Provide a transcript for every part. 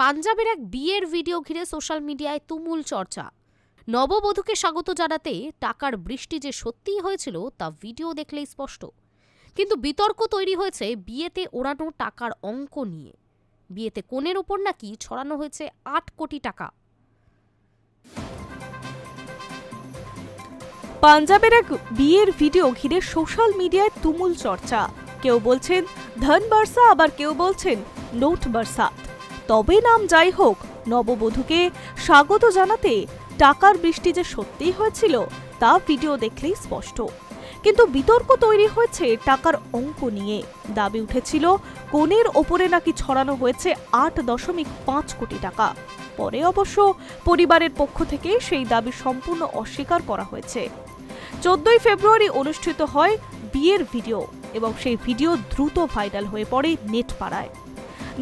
পাঞ্জাবের এক বিয়ের ভিডিও ঘিরে সোশ্যাল মিডিয়ায় তুমুল চর্চা। নববধূকে স্বাগত জানাতে টাকার বৃষ্টি যে সত্যিই হয়েছিল তা ভিডিও দেখলেই স্পষ্ট। কিন্তু বিতর্ক তৈরি হয়েছে বিয়েতে ওড়ানো টাকার অঙ্ক নিয়ে। বিয়েতে কনের ওপর নাকি ছড়ানো হয়েছে ৮ কোটি টাকা। পাঞ্জাবের এক বিয়ের ভিডিও ঘিরে সোশ্যাল মিডিয়ায় তুমুল চর্চা। কেউ বলছেন ধন বর্ষা, আবার কেউ বলছেন নোট বরসাত। তবে নাম যাই হোক, নববধূকে স্বাগত জানাতে টাকার বৃষ্টি যে সত্যিই হয়েছিল তা ভিডিও দেখলেই স্পষ্ট। কিন্তু বিতর্ক তৈরি হয়েছে টাকার অঙ্ক নিয়ে। দাবি উঠেছিল কনের ওপরে নাকি ছড়ানো হয়েছে ৮.৫ কোটি টাকা। পরে অবশ্য পরিবারের পক্ষ থেকে সেই দাবি সম্পূর্ণ অস্বীকার করা হয়েছে। 14 ফেব্রুয়ারি অনুষ্ঠিত হয় বিয়ের ভিডিও এবং সেই ভিডিও দ্রুত ভাইরাল হয়ে পড়ে নেট পাড়ায়।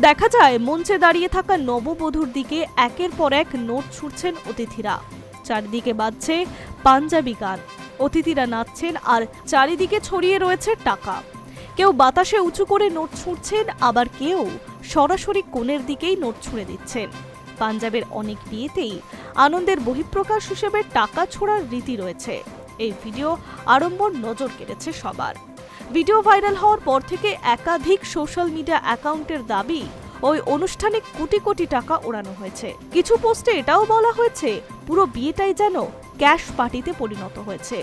দেখা যায় মঞ্চে দাঁড়িয়ে থাকা নববধূর দিকে একের পর এক নোট ছুঁড়ছেন অতিথিরা। চারিদিকে বাজছে পাঞ্জাবি গান, অতিথিরা নাচছেন আর চারিদিকে ছড়িয়ে রয়েছে টাকা। কেউ বাতাসে উঁচু করে নোট ছুঁড়ছেন, আবার কেউ সরাসরি কনের দিকেই নোট ছুঁড়ে দিচ্ছেন। পাঞ্জাবের অনেক বিয়েতেই আনন্দের বহিঃপ্রকাশ হিসেবে টাকা ছোড়ার রীতি রয়েছে। এই ভিডিও আড়ম্বর নজর কেড়েছে সবার। ভিডিও ভাইরাল হওয়ার পর থেকে একাধিক সোশ্যাল মিডিয়া অ্যাকাউন্টের দাবি ওই অনুষ্ঠানে কোটি কোটি টাকা ওড়ানো হয়েছে। কিছু পোস্টে এটাও বলা হয়েছে পুরো বিয়েটাই যেন ক্যাশ পার্টিতে পরিণত হয়েছে।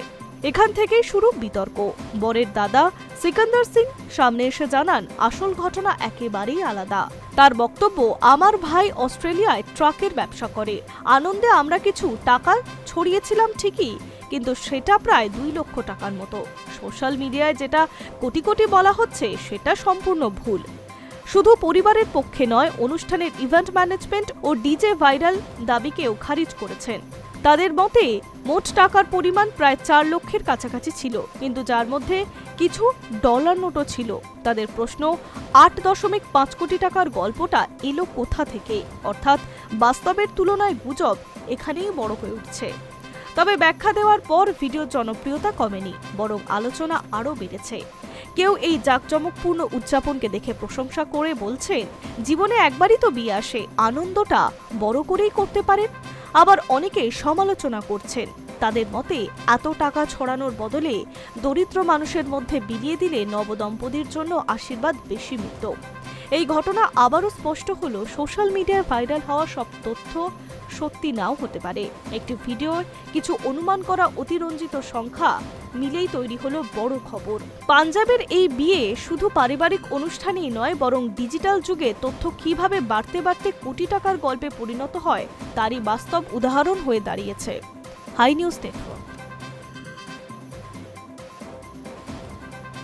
এখান থেকেই শুরু বিতর্ক। বরের দাদা সিকান্দার সিং সামনে এসে জানান আসল ঘটনা একেবারেই আলাদা। তার বক্তব্য, আমার ভাই অস্ট্রেলিয়ায় ট্রাকের ব্যবসা করে। আনন্দে আমরা কিছু টাকা ছড়িয়েছিলাম ঠিকই, কিন্তু সেটা প্রায় 2 লক্ষ টাকার মতো। সোশ্যাল মিডিয়ায় যেটা কোটি কোটি বলা হচ্ছে সেটা সম্পূর্ণ ভুল। শুধু পরিবারের পক্ষে নয়, অনুষ্ঠানের ইভেন্ট ম্যানেজমেন্ট ও ডিজে ভাইরাল দাবিকেও খারিজ করেছেন। তাদের মতে মোট টাকার পরিমাণ প্রায় 4 লক্ষের কাছাকাছি ছিল, কিন্তু যার মধ্যে কিছু ডলার নোটও ছিল। তাদের প্রশ্ন, 8.5 কোটি টাকার গল্পটা এলো কোথা থেকে? অর্থাৎ বাস্তবের তুলনায় গুজব এখানেই বড় হয়ে উঠছে। তবে ব্যাখ্যা দেওয়ার পর ভিডিওর জনপ্রিয়তা কমেনি, বরং আলোচনা আরও বেড়েছে। কেউ এই জাঁকজমকপূর্ণ উদযাপনকে দেখে প্রশংসা করে বলছেন জীবনে একবারই তো বিয়ে আসে, আনন্দটা বড় করেই করতে পারেন। আবার অনেকে সমালোচনা করছেন, তাদের মতে এত টাকা ছড়ানোর বদলে দরিদ্র মানুষের মধ্যে বিলিয়ে দিলে নবদম্পতির জন্য আশীর্বাদ বেশি মিলত। এই ঘটনা আবারও স্পষ্ট হলো সোশ্যাল মিডিয়ায় ভাইরাল হওয়া সব তথ্য সত্যি নাও হতে পারে। একটি ভিডিওর কিছু অনুমান করা অতিরঞ্জিত সংখ্যা মিলেই তৈরি হলো বড় খবর। পাঞ্জাবের এই বিয়ে শুধু পারিবারিক অনুষ্ঠানই নয়, বরং ডিজিটাল যুগে তথ্য কিভাবে বাড়তে বাড়তে কোটি টাকার গল্পে পরিণত হয় তারই বাস্তব উদাহরণ হয়ে দাঁড়িয়েছে। High news network.